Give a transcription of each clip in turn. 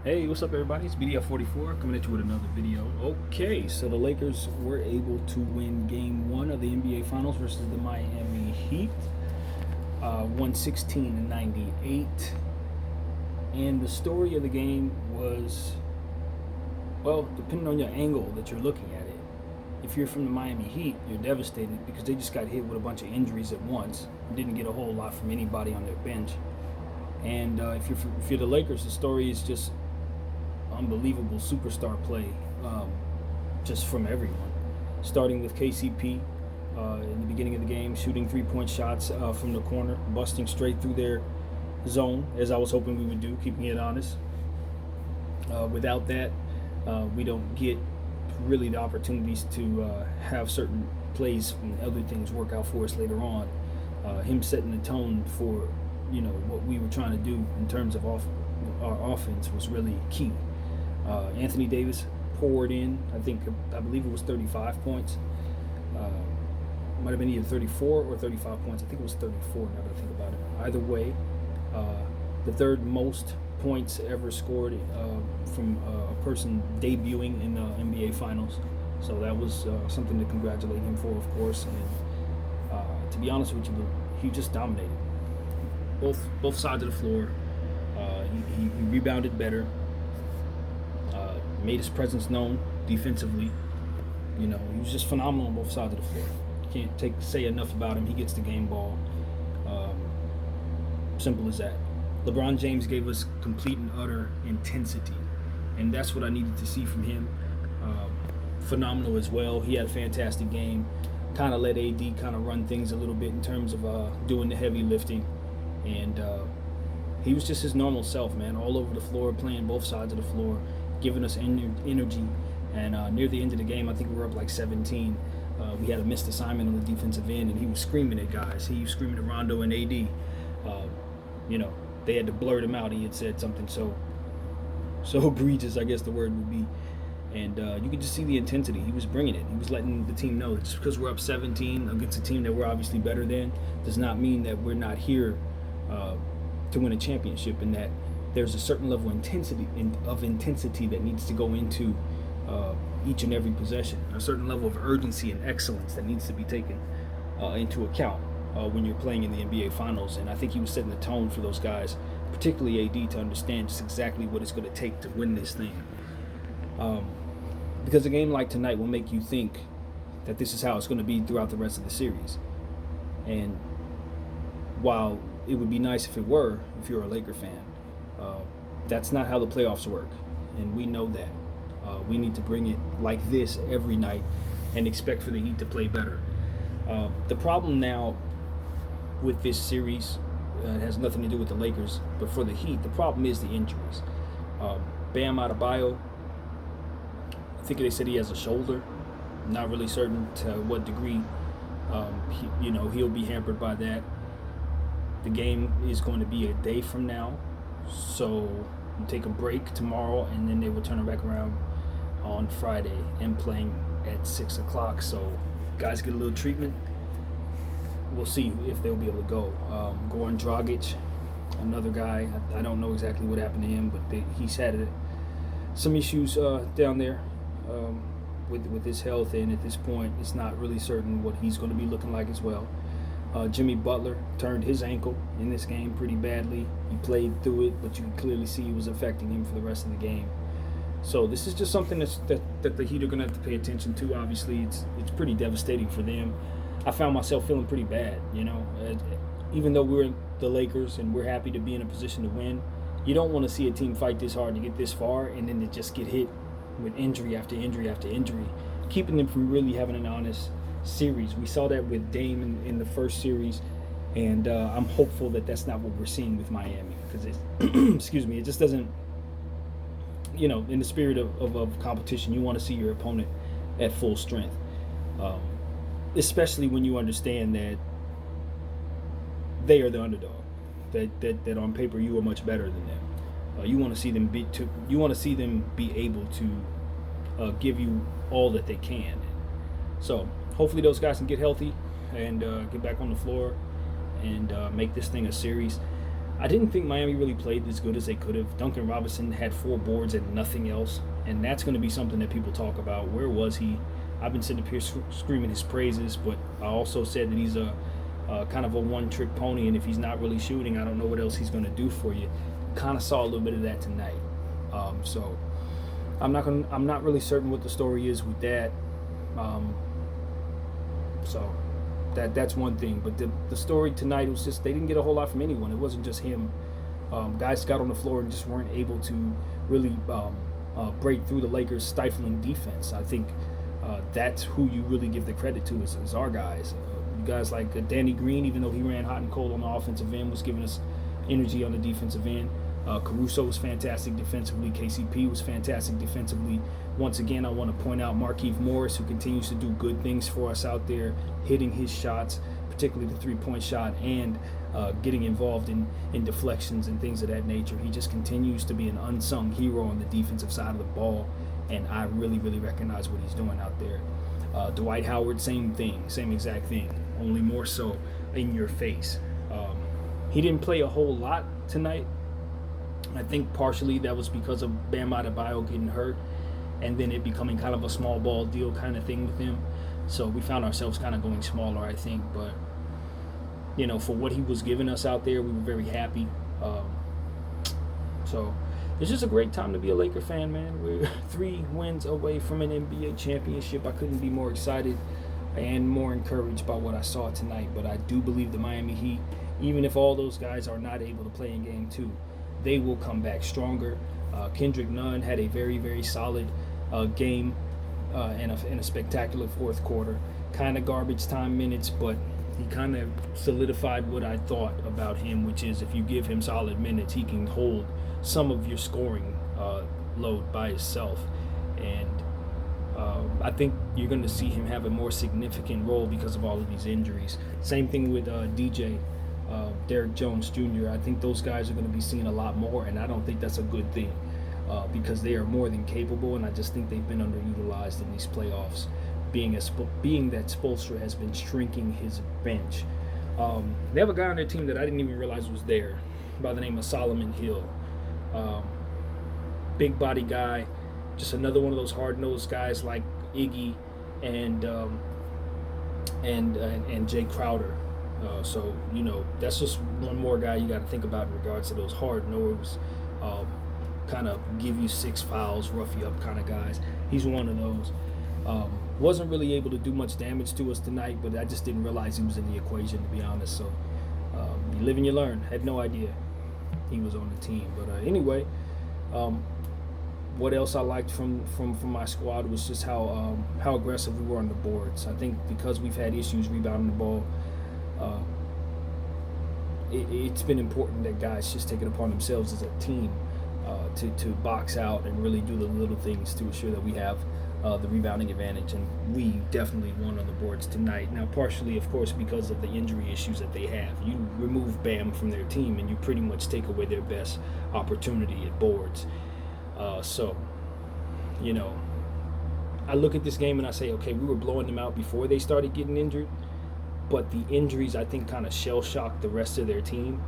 Hey, what's up, everybody? It's BDF44 coming at you with another video. Okay, so the Lakers were able to win Game 1 of the NBA Finals versus the Miami Heat, 116-98. And the story of the game was, well, depending on your angle that you're looking at it. If you're from the Miami Heat, you're devastated because they just got hit with a bunch of injuries at once and didn't get a whole lot from anybody on their bench. And if you're the Lakers, the story is just unbelievable superstar play, just from everyone. Starting with KCP in the beginning of the game, shooting 3-point shots from the corner, busting straight through their zone, as I was hoping we would do, keeping it honest. Without that, we don't get really the opportunities to have certain plays and other things work out for us later on. Him setting the tone for what we were trying to do in terms of our offense was really key. Anthony Davis poured in. I believe it was 35 points. Might have been either 34 or 35 points. I think it was 34 now that I think about it. Either way, the third most points ever scored from a person debuting in the NBA Finals. So that was something to congratulate him for, of course. And to be honest with you, he just dominated both sides of the floor. He rebounded better, made his presence known defensively. He was just phenomenal on both sides of the floor. Can't say enough about him. He gets the game ball. Simple as that. LeBron James gave us complete and utter intensity, and that's what I needed to see from him. Phenomenal as well. He had a fantastic game. Kind of let AD kind of run things a little bit in terms of doing the heavy lifting, and he was just his normal self, man, all over the floor, playing both sides of the floor, giving us energy. And near the end of the game, I think we were up like 17. We had a missed assignment on the defensive end, and he was screaming at guys. He was screaming at Rondo and AD. They had to blurt him out. He had said something so egregious, I guess the word would be. And you could just see the intensity. He was bringing it. He was letting the team know that just because we're up 17 against a team that we're obviously better than does not mean that we're not here to win a championship, and that there's a certain level of intensity that needs to go into each and every possession, a certain level of urgency and excellence that needs to be taken into account when you're playing in the NBA Finals. And I think he was setting the tone for those guys, particularly AD, to understand just exactly what it's going to take to win this thing. Because a game like tonight will make you think that this is how it's going to be throughout the rest of the series. And while it would be nice if it were, if you're a Laker fan, that's not how the playoffs work, and we know that. We need to bring it like this every night and expect for the Heat to play better. The problem now with this series has nothing to do with the Lakers, but for the Heat, the problem is the injuries. Bam Adebayo, I think they said he has a shoulder. Not really certain to what degree. He'll be hampered by that. The game is going to be a day from now, so you take a break tomorrow, and then they will turn it back around on Friday and playing at 6 o'clock. So guys get a little treatment. We'll see if they'll be able to go. Goran Dragic, another guy, I don't know exactly what happened to him, but he's had some issues down there with his health, and at this point it's not really certain what he's going to be looking like as well. Jimmy Butler turned his ankle in this game pretty badly. He played through it, but you can clearly see it was affecting him for the rest of the game. So this is just something that the Heat are going to have to pay attention to. Obviously, it's pretty devastating for them. I found myself feeling pretty bad, even though we're the Lakers and we're happy to be in a position to win. You don't want to see a team fight this hard to get this far and then to just get hit with injury after injury after injury, keeping them from really having an honest series. We saw that with Dame in the first series, and I'm hopeful that that's not what we're seeing with Miami, because it just doesn't, in the spirit of competition, you want to see your opponent at full strength, especially when you understand that they are the underdog, that on paper you are much better than them. You want to see them be able to give you all that they can. So hopefully those guys can get healthy and get back on the floor and make this thing a series. I didn't think Miami really played as good as they could have. Duncan Robinson had 4 boards and nothing else, and that's going to be something that people talk about. Where was he? I've been sitting up here screaming his praises, but I also said that he's a kind of a one-trick pony, and if he's not really shooting, I don't know what else he's going to do for you. Kind of saw a little bit of that tonight. So I'm not really certain what the story is with that. So that's one thing. But the story tonight was just they didn't get a whole lot from anyone. It wasn't just him. Guys got on the floor and just weren't able to really break through the Lakers' stifling defense. I think that's who you really give the credit to is our guys. You guys like Danny Green, even though he ran hot and cold on the offensive end, was giving us energy on the defensive end. Caruso was fantastic defensively. KCP was fantastic defensively. Once again, I want to point out Markieff Morris, who continues to do good things for us out there, hitting his shots, particularly the three-point shot, and getting involved in deflections and things of that nature. He just continues to be an unsung hero on the defensive side of the ball, and I really, really recognize what he's doing out there. Dwight Howard, same thing, same exact thing, only more so in your face. He didn't play a whole lot tonight. I think partially that was because of Bam Adebayo getting hurt and then it becoming kind of a small ball deal kind of thing with him. So we found ourselves kind of going smaller, I think. But, for what he was giving us out there, we were very happy. So it's just a great time to be a Laker fan, man. We're 3 wins away from an NBA championship. I couldn't be more excited and more encouraged by what I saw tonight. But I do believe the Miami Heat, even if all those guys are not able to play in Game 2, they will come back stronger. Kendrick Nunn had a very, very solid game and a spectacular fourth quarter. Kind of garbage time minutes, but he kind of solidified what I thought about him, which is if you give him solid minutes, he can hold some of your scoring load by himself. And I think you're going to see him have a more significant role because of all of these injuries. Same thing with DJ. Derek Jones Jr. I think those guys are going to be seen a lot more, and I don't think that's a good thing because they are more than capable, and I just think they've been underutilized in these playoffs, being that Spoelstra has been shrinking his bench. They have a guy on their team that I didn't even realize was there by the name of Solomon Hill. Big body guy, just another one of those hard-nosed guys like Iggy and Jay Crowder. So, that's just one more guy you got to think about in regards to those hard-nosed, kind of give you 6 fouls, rough you up kind of guys. He's one of those. Wasn't really able to do much damage to us tonight, but I just didn't realize he was in the equation, to be honest. So, you live and you learn. Had no idea he was on the team. But anyway, what else I liked from my squad was just how aggressive we were on the boards. I think because we've had issues rebounding the ball, it's been important that guys just take it upon themselves as a team to box out and really do the little things to ensure that we have the rebounding advantage, and we definitely won on the boards tonight. Now, partially, of course, because of the injury issues that they have. You remove Bam from their team, and you pretty much take away their best opportunity at boards. So, I look at this game and I say, okay, we were blowing them out before they started getting injured. But the injuries, I think, kind of shell-shocked the rest of their team,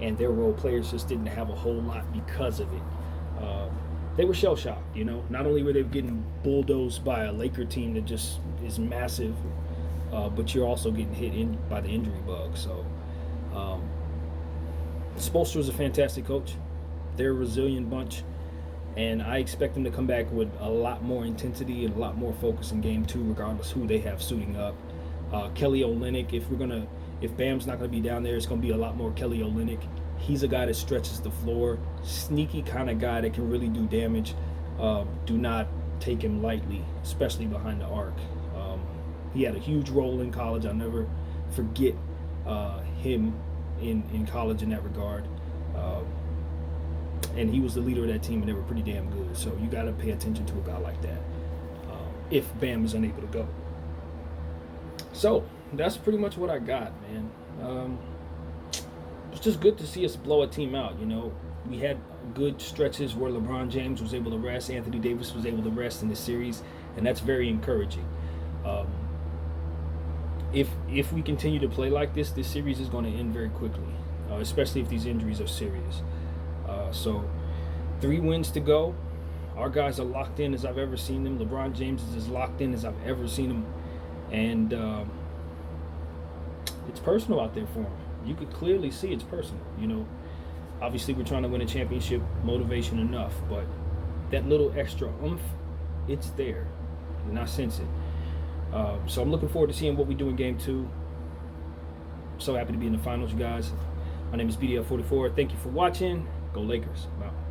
and their role players just didn't have a whole lot because of it. They were shell-shocked, Not only were they getting bulldozed by a Laker team that just is massive, but you're also getting hit by the injury bug. So, Spoelstra is a fantastic coach. They're a resilient bunch, and I expect them to come back with a lot more intensity and a lot more focus in Game 2, regardless who they have suiting up. Kelly Olynyk, if Bam's not gonna be down there, it's gonna be a lot more Kelly Olynyk. He's a guy that stretches the floor, sneaky kind of guy that can really do damage. Do not take him lightly, especially behind the arc. He had a huge role in college. I'll never forget him in college in that regard. And he was the leader of that team, and they were pretty damn good. So you got to pay attention to a guy like that if Bam is unable to go. So that's pretty much what I got, man. It's just good to see us blow a team out. We had good stretches where LeBron James was able to rest, Anthony Davis was able to rest in the series, and that's very encouraging. If we continue to play like this series is going to end very quickly. especially if these injuries are serious. So 3 wins to go. Our guys are locked in as I've ever seen them. LeBron James is as locked in as I've ever seen him. And it's personal out there for him. You could clearly see it's personal. Obviously we're trying to win a championship, motivation enough, but that little extra oomph, it's there, and I sense it. So I'm looking forward to seeing what we do in Game 2. So happy to be in the finals, you guys. My name is BDF44. Thank you for watching. Go Lakers. Bye.